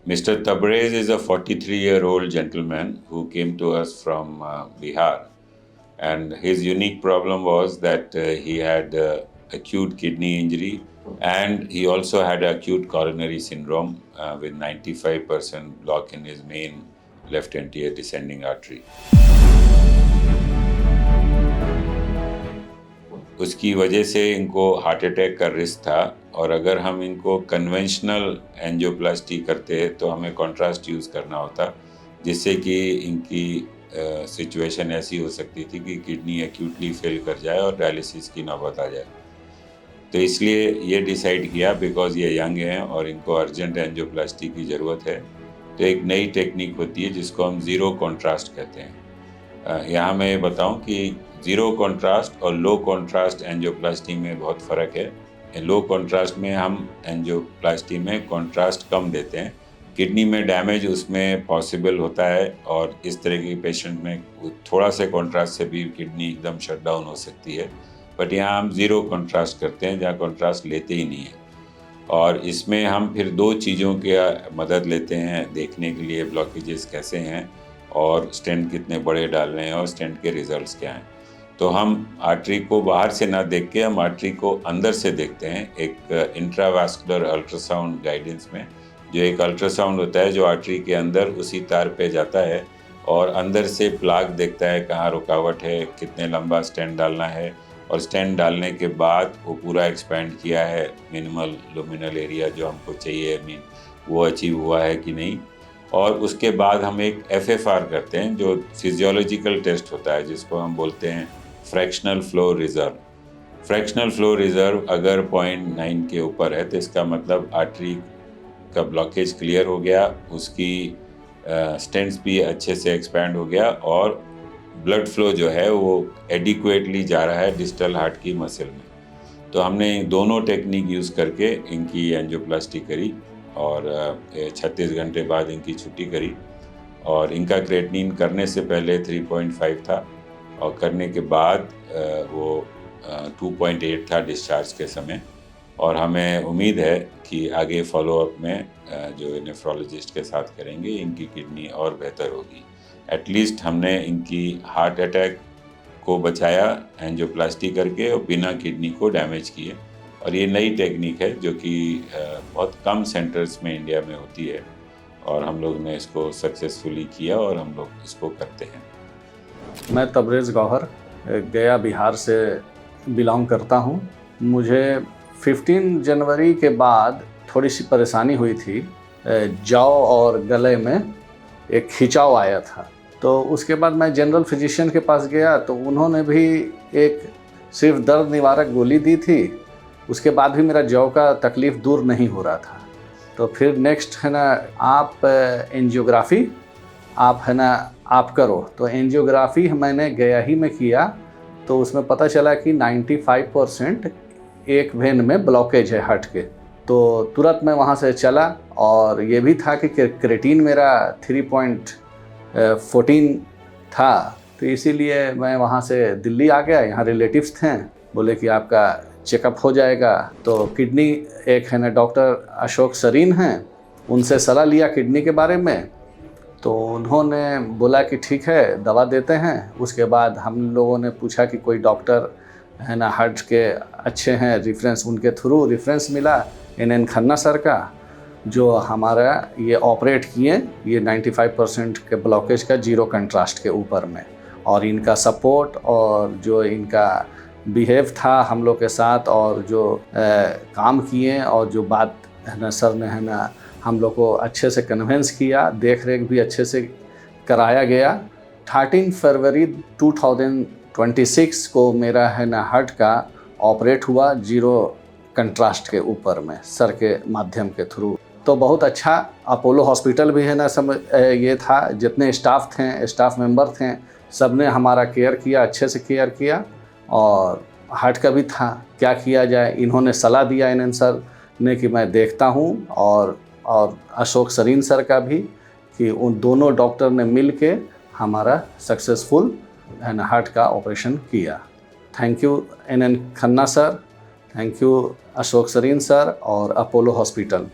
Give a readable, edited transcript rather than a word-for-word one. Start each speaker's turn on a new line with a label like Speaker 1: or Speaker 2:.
Speaker 1: Mr. Tabrez is a 43-year-old gentleman who came to us from Bihar, and his unique problem was that he had acute kidney injury, and he also had acute coronary syndrome with 95% block in his main left anterior descending artery. उसकी वजह से इनको heart attack का risk था, और अगर हम इनको कन्वेंशनल एंजियोप्लास्टी करते तो हमें कॉन्ट्रास्ट यूज़ करना होता, जिससे कि इनकी सिचुएशन ऐसी हो सकती थी कि किडनी एक्यूटली फेल कर जाए और डायलिसिस की नौबत आ जाए। तो इसलिए ये डिसाइड किया, बिकॉज ये यंग हैं और इनको अर्जेंट एंजियोप्लास्टी की ज़रूरत है, तो एक नई टेक्निक होती है जिसको हम ज़ीरो कॉन्ट्रास्ट कहते हैं। यहाँ मैं ये बताऊँ कि ज़ीरो कॉन्ट्रास्ट और लो कॉन्ट्रास्ट एंजियोप्लास्टी में बहुत फ़र्क है। लो कॉन्ट्रास्ट में हम एंजियोप्लास्टी में कॉन्ट्रास्ट कम देते हैं, किडनी में डैमेज उसमें पॉसिबल होता है, और इस तरह के पेशेंट में थोड़ा सा कॉन्ट्रास्ट से भी किडनी एकदम शट डाउन हो सकती है। बट यहाँ हम ज़ीरो कॉन्ट्रास्ट करते हैं, जहाँ कॉन्ट्रास्ट लेते ही नहीं है। और इसमें हम फिर दो चीज़ों की मदद लेते हैं देखने के लिए ब्लॉकेजेस कैसे हैं और स्टेंट कितने बड़े डालने हैं और स्टेंट के रिजल्ट्स क्या हैं। तो हम आर्टरी को बाहर से ना देख के हम आर्टरी को अंदर से देखते हैं, एक इंट्रावास्कुलर अल्ट्रासाउंड गाइडेंस में, जो एक अल्ट्रासाउंड होता है जो आर्टरी के अंदर उसी तार पे जाता है और अंदर से प्लाग देखता है कहाँ रुकावट है, कितने लंबा स्टेंट डालना है, और स्टेंट डालने के बाद वो पूरा एक्सपैंड किया है, मिनिमल लुमिनल एरिया जो हमको चाहिए मीन वो अचीव हुआ है कि नहीं। और उसके बाद हम एक FFR करते हैं जो फिजियोलॉजिकल टेस्ट होता है, जिसको हम बोलते हैं fractional flow reserve. Fractional flow reserve अगर 0.9 के ऊपर है तो इसका मतलब आर्टरी का ब्लॉकेज क्लियर हो गया, उसकी स्टेंट्स भी अच्छे से एक्सपैंड हो गया, और ब्लड फ्लो जो है वो एडिक्वेटली जा रहा है डिस्टल हार्ट की मसल में। तो हमने दोनों टेक्निक यूज़ करके इनकी एंजियोप्लास्टी करी, और 36 घंटे बाद इनकी छुट्टी करी। और इनका क्रेटिनिन करने से पहले 3.5 था, और करने के बाद वो 2.8 था डिस्चार्ज के समय। और हमें उम्मीद है कि आगे फॉलोअप में जो नेफ्रोलॉजिस्ट के साथ करेंगे इनकी किडनी और बेहतर होगी। एटलीस्ट हमने इनकी हार्ट अटैक को बचाया एंजियोप्लास्टी करके और बिना किडनी को डैमेज किए। और ये नई टेक्निक है जो कि बहुत कम सेंटर्स में इंडिया में होती है, और हम लोग ने इसको सक्सेसफुली किया और हम लोग इसको करते हैं।
Speaker 2: मैं तबरेज़ गौहर गया बिहार से बिलोंग करता हूँ। मुझे 15 जनवरी के बाद थोड़ी सी परेशानी हुई थी, जौ और गले में एक खिंचाव आया था। तो उसके बाद मैं जनरल फिजिशियन के पास गया, तो उन्होंने भी एक सिर्फ दर्द निवारक गोली दी थी। उसके बाद भी मेरा जौ का तकलीफ़ दूर नहीं हो रहा था। तो फिर नेक्स्ट है ना, आप एंजियोग्राफी आप है ना आप करो। तो एंजियोग्राफी मैंने गया ही में किया, तो उसमें पता चला कि 95% एक वेन में ब्लॉकेज है हार्ट के। तो तुरंत मैं वहाँ से चला, और ये भी था कि क्रेटिन मेरा 3.14 था। तो इसीलिए मैं वहाँ से दिल्ली आ गया। यहाँ रिलेटिव्स थे, बोले कि आपका चेकअप हो जाएगा। तो किडनी एक है ना डॉक्टर अशोक सरीन हैं, उनसे सलाह लिया किडनी के बारे में। तो उन्होंने बोला कि ठीक है दवा देते हैं। उसके बाद हम लोगों ने पूछा कि कोई डॉक्टर है ना हार्ट के अच्छे हैं, रेफरेंस उनके थ्रू रेफरेंस मिला NN खन्ना सर का, जो हमारा ये ऑपरेट किए ये 95% के ब्लॉकेज का ज़ीरो कंट्रास्ट के ऊपर में। और इनका सपोर्ट और जो इनका बिहेव था हम लोग के साथ, और जो काम किए, और जो बात है ना सर ने है ना हम लोग को अच्छे से कन्विंस किया, देख रेख भी अच्छे से कराया गया। 13 फरवरी 2026 को मेरा है ना हार्ट का ऑपरेट हुआ ज़ीरो कंट्रास्ट के ऊपर में सर के माध्यम के थ्रू। तो बहुत अच्छा अपोलो हॉस्पिटल भी है ना ये था, जितने स्टाफ मेंबर थे सब ने हमारा केयर किया, अच्छे से केयर किया। और हार्ट का भी था क्या किया जाए, इन्होंने सलाह दिया NN सर ने कि मैं देखता हूँ, और अशोक सरीन सर का भी, कि उन दोनों डॉक्टर ने मिल के हमारा सक्सेसफुल हार्ट का ऑपरेशन किया। Thank you NN Khanna sir, thank you Ashok Sareen sir और अपोलो हॉस्पिटल।